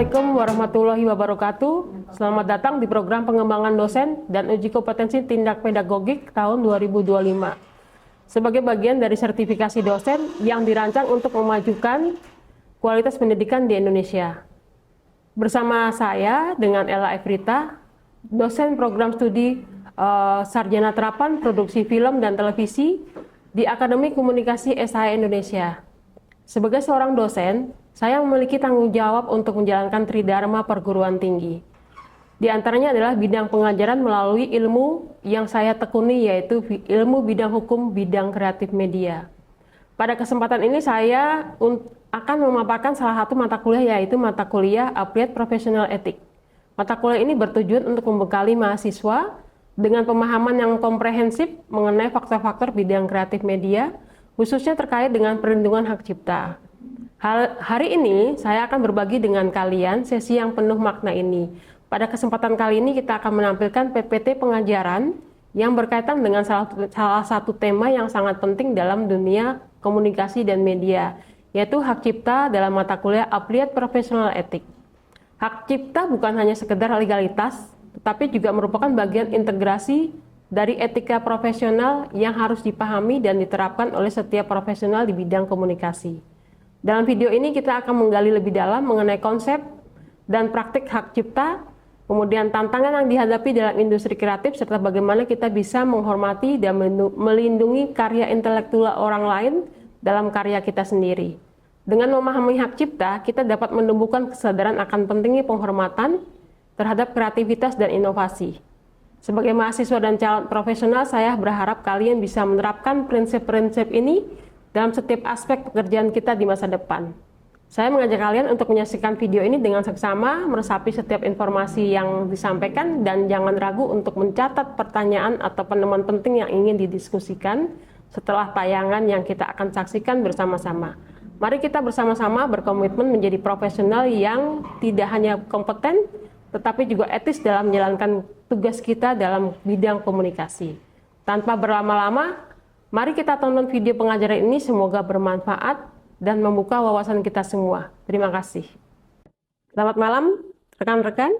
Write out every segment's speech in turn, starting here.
Assalamualaikum warahmatullahi wabarakatuh. Selamat datang di program pengembangan dosen dan uji kompetensi tindak pedagogik tahun 2025. Sebagai bagian dari sertifikasi dosen yang dirancang untuk memajukan kualitas pendidikan di Indonesia. Bersama saya dengan Ella Efrita, dosen program studi Sarjana Terapan Produksi Film dan Televisi di Akademi Komunikasi SH Indonesia. Sebagai seorang dosen, saya memiliki tanggung jawab untuk menjalankan tridharma perguruan tinggi. Di antaranya adalah bidang pengajaran melalui ilmu yang saya tekuni, yaitu ilmu bidang hukum bidang kreatif media. Pada kesempatan ini saya akan memaparkan salah satu mata kuliah, yaitu mata kuliah Applied Professional Ethics. Mata kuliah ini bertujuan untuk membekali mahasiswa dengan pemahaman yang komprehensif mengenai faktor-faktor bidang kreatif media, khususnya terkait dengan perlindungan hak cipta. Hari ini saya akan berbagi dengan kalian sesi yang penuh makna ini. Pada kesempatan kali ini kita akan menampilkan PPT pengajaran yang berkaitan dengan salah satu tema yang sangat penting dalam dunia komunikasi dan media, yaitu hak cipta dalam mata kuliah Applied Professional Ethics. Hak cipta bukan hanya sekedar legalitas, tetapi juga merupakan bagian integrasi dari etika profesional yang harus dipahami dan diterapkan oleh setiap profesional di bidang komunikasi. Dalam video ini kita akan menggali lebih dalam mengenai konsep dan praktik hak cipta, kemudian tantangan yang dihadapi dalam industri kreatif, serta bagaimana kita bisa menghormati dan melindungi karya intelektual orang lain dalam karya kita sendiri. Dengan memahami hak cipta, kita dapat menumbuhkan kesadaran akan pentingnya penghormatan terhadap kreativitas dan inovasi. Sebagai mahasiswa dan calon profesional, saya berharap kalian bisa menerapkan prinsip-prinsip ini dalam setiap aspek pekerjaan kita di masa depan. Saya mengajak kalian untuk menyaksikan video ini dengan seksama, meresapi setiap informasi yang disampaikan, dan jangan ragu untuk mencatat pertanyaan atau penemuan penting yang ingin didiskusikan setelah tayangan yang kita akan saksikan bersama-sama. Mari kita bersama-sama berkomitmen menjadi profesional yang tidak hanya kompeten, tetapi juga etis dalam menjalankan tugas kita dalam bidang komunikasi. Tanpa berlama-lama, mari kita tonton video pengajaran ini, semoga bermanfaat dan membuka wawasan kita semua. Terima kasih. Selamat malam, rekan-rekan.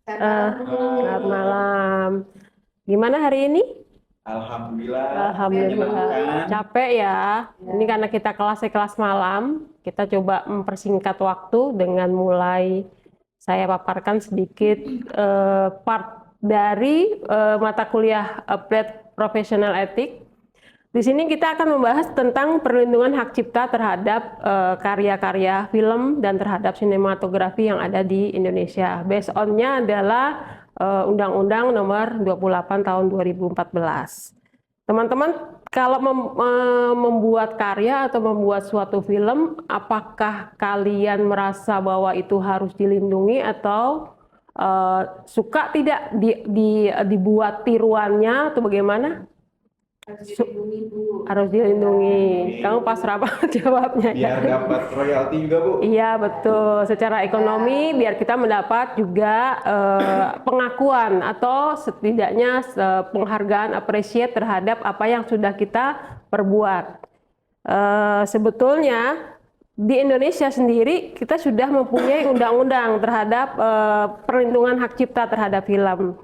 Selamat malam. Gimana hari ini? Alhamdulillah. Alhamdulillah. Capek ya. Ini karena kita kelas malam, kita coba mempersingkat waktu dengan mulai saya paparkan sedikit part dari mata kuliah Applied Professional Ethics. Di sini kita akan membahas tentang perlindungan hak cipta terhadap karya-karya film dan terhadap sinematografi yang ada di Indonesia. Based on-nya adalah Undang-Undang Nomor 28 Tahun 2014. Teman-teman, kalau membuat karya atau membuat suatu film, apakah kalian merasa bahwa itu harus dilindungi atau suka tidak dibuat tiruannya atau bagaimana? Harus dilindungi. Kamu pasrah banget jawabnya. Biar dapat royalti juga, Bu. Iya, betul. Secara ekonomi biar kita mendapat juga pengakuan atau setidaknya penghargaan, appreciate terhadap apa yang sudah kita perbuat. Sebetulnya di Indonesia sendiri kita sudah mempunyai undang-undang terhadap perlindungan hak cipta terhadap film.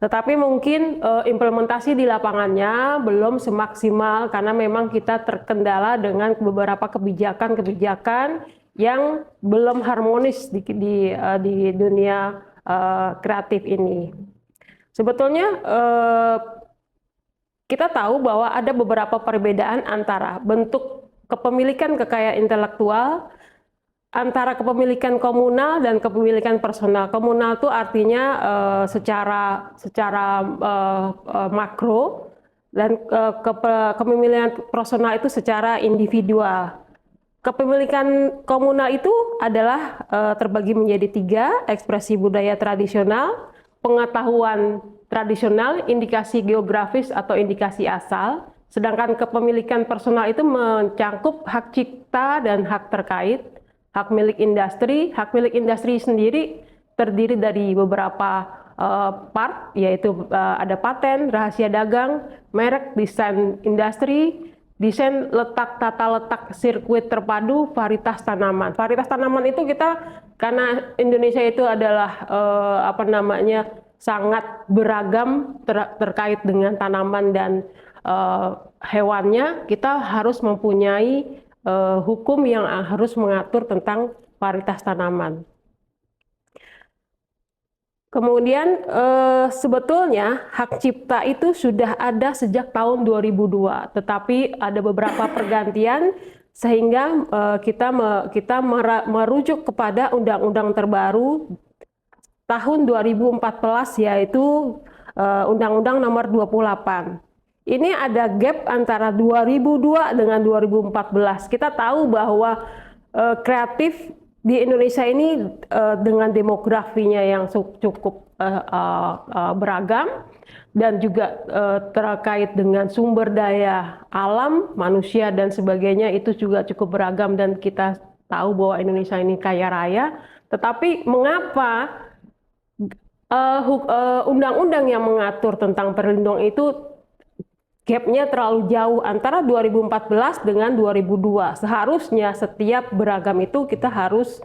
Tetapi mungkin implementasi di lapangannya belum semaksimal karena memang kita terkendala dengan beberapa kebijakan-kebijakan yang belum harmonis di dunia kreatif ini. Sebetulnya kita tahu bahwa ada beberapa perbedaan antara bentuk kepemilikan kekayaan intelektual antara kepemilikan komunal dan kepemilikan personal. Komunal itu artinya secara makro, dan kepemilikan personal itu secara individual. Kepemilikan komunal itu adalah terbagi menjadi 3: ekspresi budaya tradisional, pengetahuan tradisional, indikasi geografis atau indikasi asal. Sedangkan kepemilikan personal itu mencakup hak cipta dan hak terkait. Hak milik industri. Hak milik industri sendiri terdiri dari beberapa part, yaitu ada paten, rahasia dagang, merek, desain industri, desain tata letak sirkuit terpadu, varietas tanaman. Varietas tanaman itu kita karena Indonesia itu adalah sangat beragam terkait dengan tanaman dan hewannya, kita harus mempunyai hukum yang harus mengatur tentang varietas tanaman. Kemudian sebetulnya hak cipta itu sudah ada sejak tahun 2002, tetapi ada beberapa pergantian sehingga kita merujuk kepada undang-undang terbaru tahun 2014, yaitu Undang-Undang Nomor 28. Ini ada gap antara 2002 dengan 2014. Kita tahu bahwa kreatif di Indonesia ini dengan demografinya yang cukup beragam dan juga terkait dengan sumber daya alam, manusia dan sebagainya itu juga cukup beragam, dan kita tahu bahwa Indonesia ini kaya raya. Tetapi mengapa undang-undang yang mengatur tentang perlindungan itu gapnya terlalu jauh antara 2014 dengan 2002. Seharusnya setiap beragam itu kita harus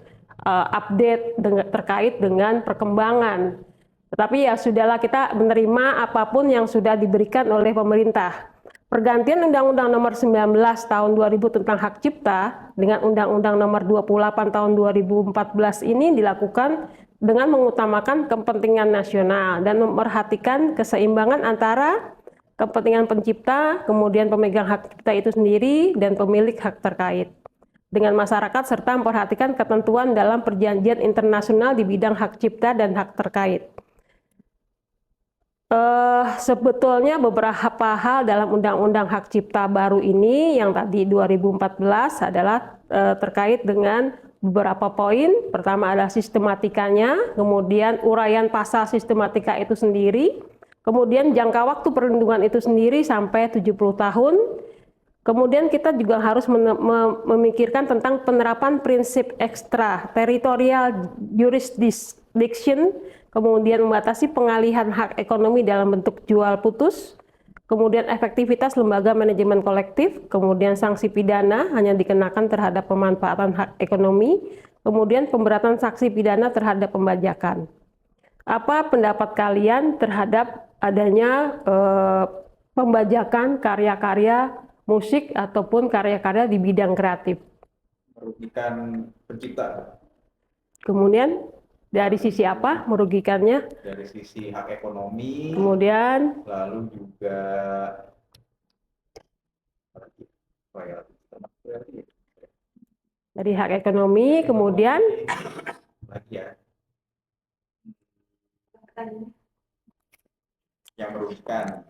update terkait dengan perkembangan. Tetapi ya sudahlah, kita menerima apapun yang sudah diberikan oleh pemerintah. Pergantian Undang-Undang Nomor 19 tahun 2000 tentang hak cipta dengan Undang-Undang Nomor 28 tahun 2014 ini dilakukan dengan mengutamakan kepentingan nasional dan memperhatikan keseimbangan antara kepentingan pencipta, kemudian pemegang hak cipta itu sendiri, dan pemilik hak terkait dengan masyarakat, serta memperhatikan ketentuan dalam perjanjian internasional di bidang hak cipta dan hak terkait. Sebetulnya beberapa hal dalam Undang-Undang Hak Cipta baru ini yang tadi 2014 adalah terkait dengan beberapa poin. Pertama adalah sistematikanya, kemudian uraian pasal sistematika itu sendiri, kemudian jangka waktu perlindungan itu sendiri sampai 70 tahun. Kemudian kita juga harus memikirkan tentang penerapan prinsip ekstra teritorial jurisdiction, kemudian membatasi pengalihan hak ekonomi dalam bentuk jual putus, kemudian efektivitas lembaga manajemen kolektif, kemudian sanksi pidana hanya dikenakan terhadap pemanfaatan hak ekonomi, kemudian pemberatan sanksi pidana terhadap pembajakan. Apa pendapat kalian terhadap adanya pembajakan karya-karya musik ataupun karya-karya di bidang kreatif? Merugikan pencipta. Kemudian dari sisi apa merugikannya? Dari sisi hak ekonomi. Kemudian lalu juga dari hak ekonomi, kemudian lagi ya yang merugikan.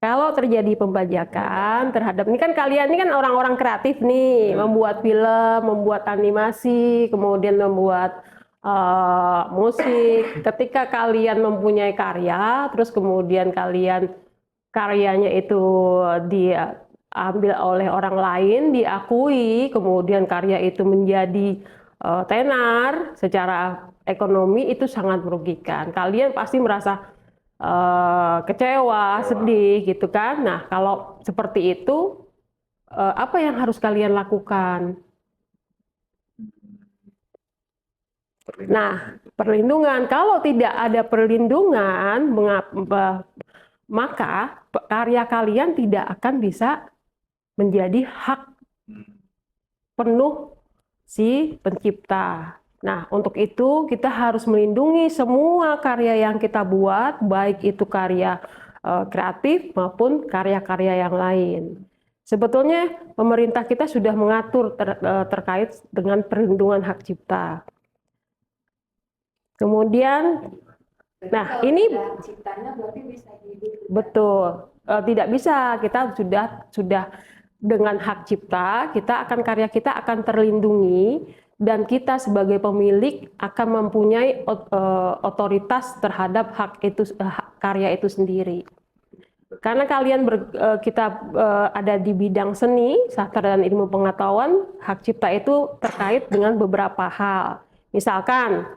kalau terjadi pembajakan terhadap, ini kan kalian ini kan orang-orang kreatif nih, membuat film, membuat animasi, kemudian membuat musik. Ketika kalian mempunyai karya, terus kemudian karyanya itu diambil oleh orang lain, diakui, kemudian karya itu menjadi tenar secara ekonomi, itu sangat merugikan. Kalian pasti merasa kecewa, sedih gitu kan. Nah, kalau seperti itu apa yang harus kalian lakukan? Nah, perlindungan. Kalau tidak ada perlindungan, maka karya kalian tidak akan bisa menjadi hak penuh si pencipta. Nah, untuk itu kita harus melindungi semua karya yang kita buat, baik itu karya kreatif maupun karya-karya yang lain. Sebetulnya pemerintah kita sudah mengatur terkait dengan perlindungan hak cipta. Kemudian, nah ini ciptanya berarti bisa hidup. betul, tidak bisa. Kita sudah dengan hak cipta, karya kita akan terlindungi. Dan kita sebagai pemilik akan mempunyai otoritas terhadap karya itu sendiri. Karena kita ada di bidang seni, sastra dan ilmu pengetahuan, hak cipta itu terkait dengan beberapa hal. Misalkan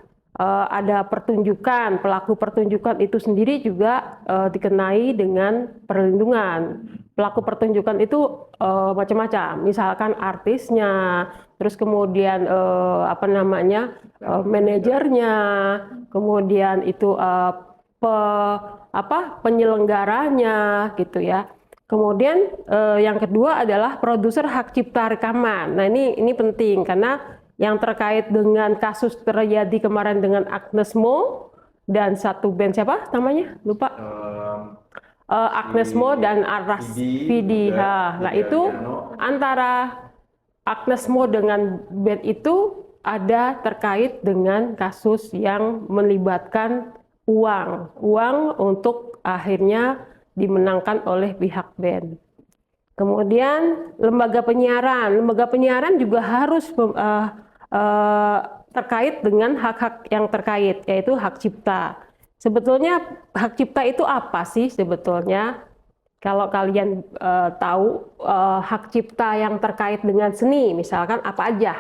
ada pertunjukan, pelaku pertunjukan itu sendiri juga dikenai dengan perlindungan. Pelaku pertunjukan itu macam-macam, misalkan artisnya, terus kemudian manajernya, kemudian itu penyelenggaranya gitu ya. Kemudian yang kedua adalah produser hak cipta rekaman. Nah ini penting karena yang terkait dengan kasus terjadi kemarin dengan Agnes Mo dan satu band siapa namanya? Lupa. Agnes Mo dan Aras Vidi. Nah itu antara Agnes Mo dengan band itu ada terkait dengan kasus yang melibatkan uang untuk akhirnya dimenangkan oleh pihak band. Kemudian lembaga penyiaran juga harus terkait dengan hak-hak yang terkait, yaitu hak cipta. Sebetulnya hak cipta itu apa sih sebetulnya? Kalau kalian tahu hak cipta yang terkait dengan seni, misalkan apa aja?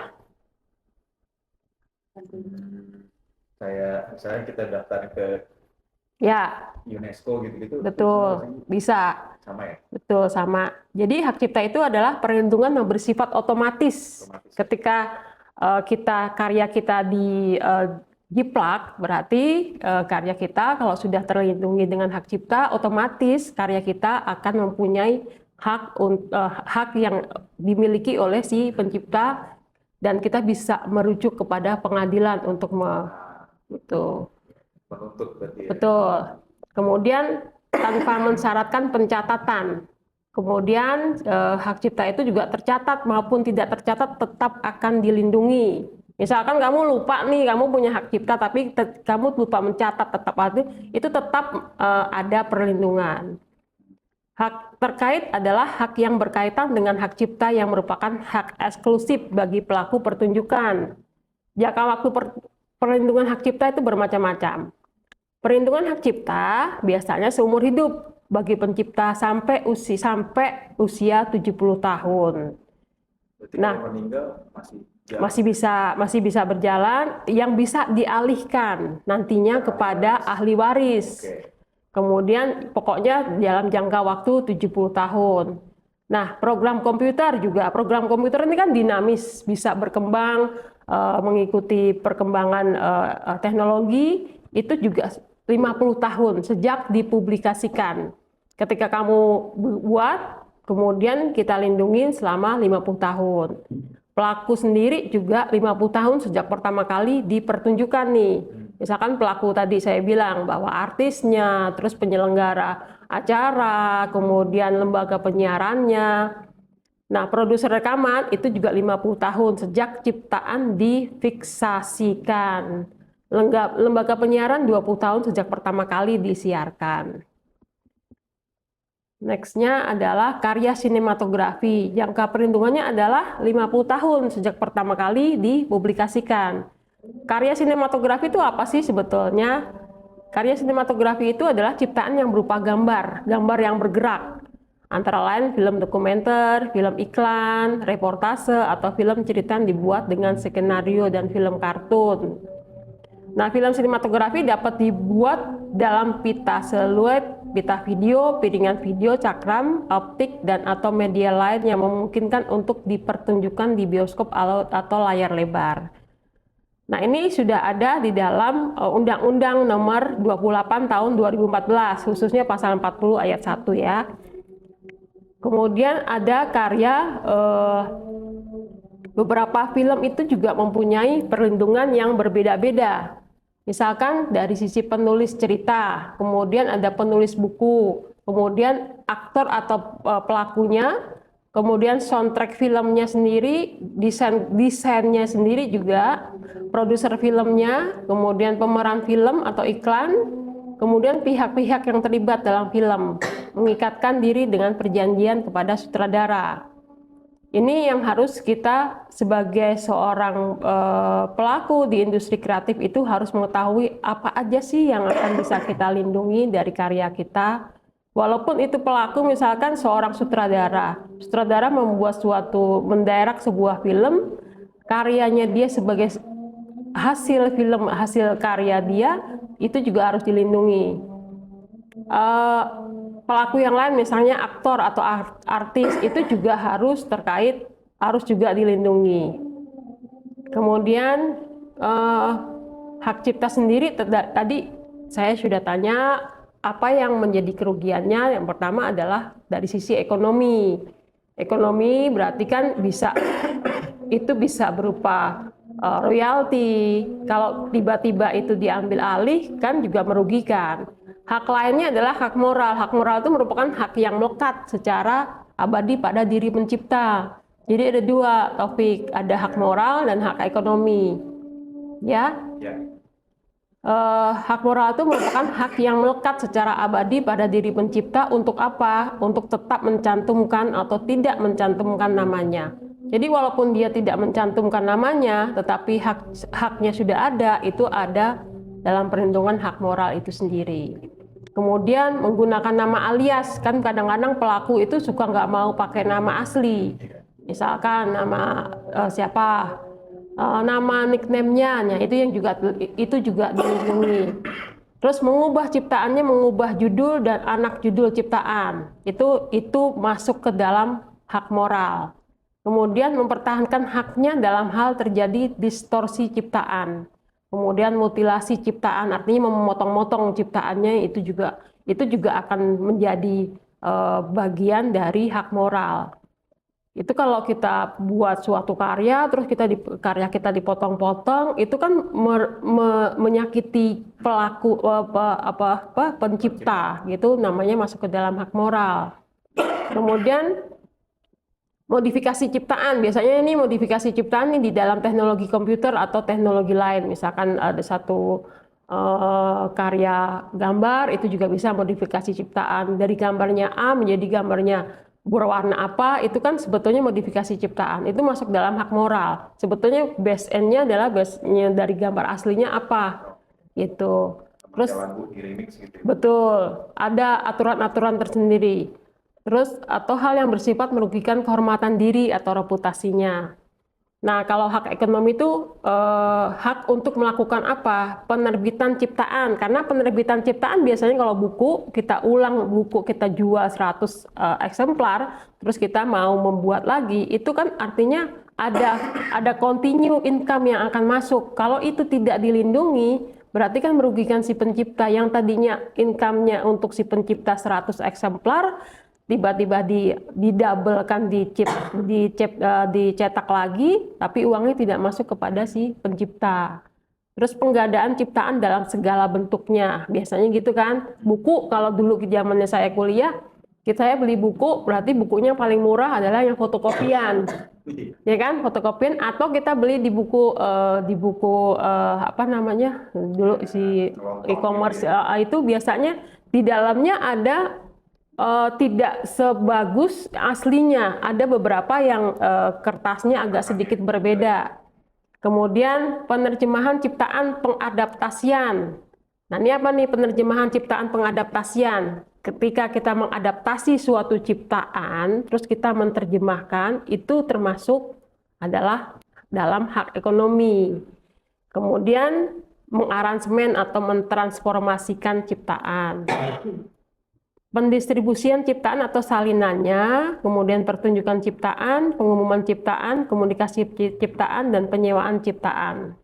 Misalnya kita daftar ke Ya, UNESCO gitu-gitu. betul, bisa. Sama ya? Betul, sama. Jadi hak cipta itu adalah perlindungan yang bersifat otomatis. Ketika karya kita jiplak, berarti karya kita kalau sudah terlindungi dengan hak cipta, otomatis karya kita akan mempunyai hak yang dimiliki oleh si pencipta dan kita bisa merujuk kepada pengadilan untuk menuntut berarti ya? Betul. Kemudian tanpa mensyaratkan pencatatan. Kemudian hak cipta itu juga tercatat maupun tidak tercatat tetap akan dilindungi. Misalkan kamu lupa nih, kamu punya hak cipta tapi kamu lupa mencatat, itu tetap ada perlindungan. Hak terkait adalah hak yang berkaitan dengan hak cipta yang merupakan hak eksklusif bagi pelaku pertunjukan. Jangka waktu perlindungan hak cipta itu bermacam-macam. Perlindungan hak cipta biasanya seumur hidup bagi pencipta sampai usia 70 tahun. Berarti Nah, kalau meninggal masih bisa berjalan, yang bisa dialihkan nantinya kepada ahli waris. Kemudian pokoknya dalam jangka waktu 70 tahun. Nah, program komputer ini kan dinamis, bisa berkembang mengikuti perkembangan teknologi, itu juga 50 tahun sejak dipublikasikan. Ketika kamu buat, kemudian kita lindungi selama 50 tahun. Pelaku sendiri juga 50 tahun sejak pertama kali dipertunjukkan nih. Misalkan pelaku tadi saya bilang bahwa artisnya, terus penyelenggara acara, kemudian lembaga penyiarannya. Nah, produser rekaman itu juga 50 tahun sejak ciptaan difiksasikan. Lembaga penyiaran 20 tahun sejak pertama kali disiarkan. Next-nya adalah karya sinematografi. Jangka perlindungannya adalah 50 tahun sejak pertama kali dipublikasikan. Karya sinematografi itu apa sih sebetulnya? Karya sinematografi itu adalah ciptaan yang berupa gambar yang bergerak. Antara lain film dokumenter, film iklan, reportase, atau film cerita yang dibuat dengan skenario dan film kartun. Nah, film sinematografi dapat dibuat dalam pita seluloid, pita video, piringan video, cakram, optik, dan atau media lain yang memungkinkan untuk dipertunjukkan di bioskop atau layar lebar. Nah, ini sudah ada di dalam Undang-Undang Nomor 28 Tahun 2014, khususnya pasal 40 ayat 1 ya. Kemudian ada karya beberapa film itu juga mempunyai perlindungan yang berbeda-beda. Misalkan dari sisi penulis cerita, kemudian ada penulis buku, kemudian aktor atau pelakunya, kemudian soundtrack filmnya sendiri, desainnya sendiri juga, produser filmnya, kemudian pemeran film atau iklan, kemudian pihak-pihak yang terlibat dalam film, mengikatkan diri dengan perjanjian kepada sutradara. Ini yang harus kita sebagai seorang pelaku di industri kreatif itu harus mengetahui apa aja sih yang akan bisa kita lindungi dari karya kita. Walaupun itu pelaku misalkan seorang sutradara mendirect sebuah film, karyanya dia sebagai hasil karya dia itu juga harus dilindungi. Pelaku yang lain misalnya aktor atau artis itu juga harus juga dilindungi. Kemudian hak cipta sendiri tadi saya sudah tanya apa yang menjadi kerugiannya. Yang pertama adalah dari sisi ekonomi. Ekonomi berarti kan itu bisa berupa royalti. Kalau tiba-tiba itu diambil alih kan juga merugikan. Hak lainnya adalah hak moral. Hak moral itu merupakan hak yang melekat secara abadi pada diri pencipta. Jadi ada dua, Taufik, ada hak moral dan hak ekonomi. Ya, Ya. hak moral itu merupakan hak yang melekat secara abadi pada diri pencipta untuk apa? Untuk tetap mencantumkan atau tidak mencantumkan namanya. Jadi walaupun dia tidak mencantumkan namanya, tetapi haknya sudah ada, itu ada dalam perlindungan hak moral itu sendiri. Kemudian menggunakan nama alias, kan kadang-kadang pelaku itu suka nggak mau pakai nama asli. Misalkan nama siapa? Nama nickname-nya, itu juga dilindungi. Terus mengubah ciptaannya, mengubah judul dan anak judul ciptaan, itu masuk ke dalam hak moral. Kemudian mempertahankan haknya dalam hal terjadi distorsi ciptaan. Kemudian mutilasi ciptaan, artinya memotong-motong ciptaannya, itu juga akan menjadi bagian dari hak moral. Itu kalau kita buat suatu karya, terus karya kita dipotong-potong, itu kan menyakiti pelaku pencipta, gitu, namanya masuk ke dalam hak moral. Kemudian modifikasi ciptaan, biasanya ini modifikasi ciptaan ini di dalam teknologi komputer atau teknologi lain. Misalkan ada satu karya gambar, itu juga bisa modifikasi ciptaan. Dari gambarnya A menjadi gambarnya berwarna apa, itu kan sebetulnya modifikasi ciptaan. Itu masuk dalam hak moral. Sebetulnya base end-nya adalah base-nya dari gambar aslinya apa, gitu. Terus Lagu di remix gitu. betul, ada aturan-aturan tersendiri. Terus atau hal yang bersifat merugikan kehormatan diri atau reputasinya. Nah, kalau hak ekonomi itu hak untuk melakukan apa? Penerbitan ciptaan. Karena penerbitan ciptaan biasanya kalau buku, kita ulang buku, kita jual 100 eksemplar, terus kita mau membuat lagi, itu kan artinya ada continue income yang akan masuk. Kalau itu tidak dilindungi, berarti kan merugikan si pencipta yang tadinya income-nya untuk si pencipta 100 eksemplar, tiba-tiba didabelkan, dicetak lagi, tapi uangnya tidak masuk kepada si pencipta. Terus penggadaan ciptaan dalam segala bentuknya, biasanya gitu kan. Buku, kalau dulu zamannya saya kuliah, saya beli buku, berarti bukunya paling murah adalah yang fotokopian, ya kan, fotokopian. Atau kita beli di buku apa namanya dulu si e-commerce, itu biasanya di dalamnya ada tidak sebagus aslinya, ada beberapa yang kertasnya agak sedikit berbeda. Kemudian penerjemahan ciptaan pengadaptasian. Nah, ini apa nih penerjemahan ciptaan pengadaptasian? Ketika kita mengadaptasi suatu ciptaan, terus kita menerjemahkan, itu termasuk adalah dalam hak ekonomi. Kemudian mengaransemen atau mentransformasikan ciptaan. Pendistribusian ciptaan atau salinannya, kemudian pertunjukan ciptaan, pengumuman ciptaan, komunikasi ciptaan, dan penyewaan ciptaan.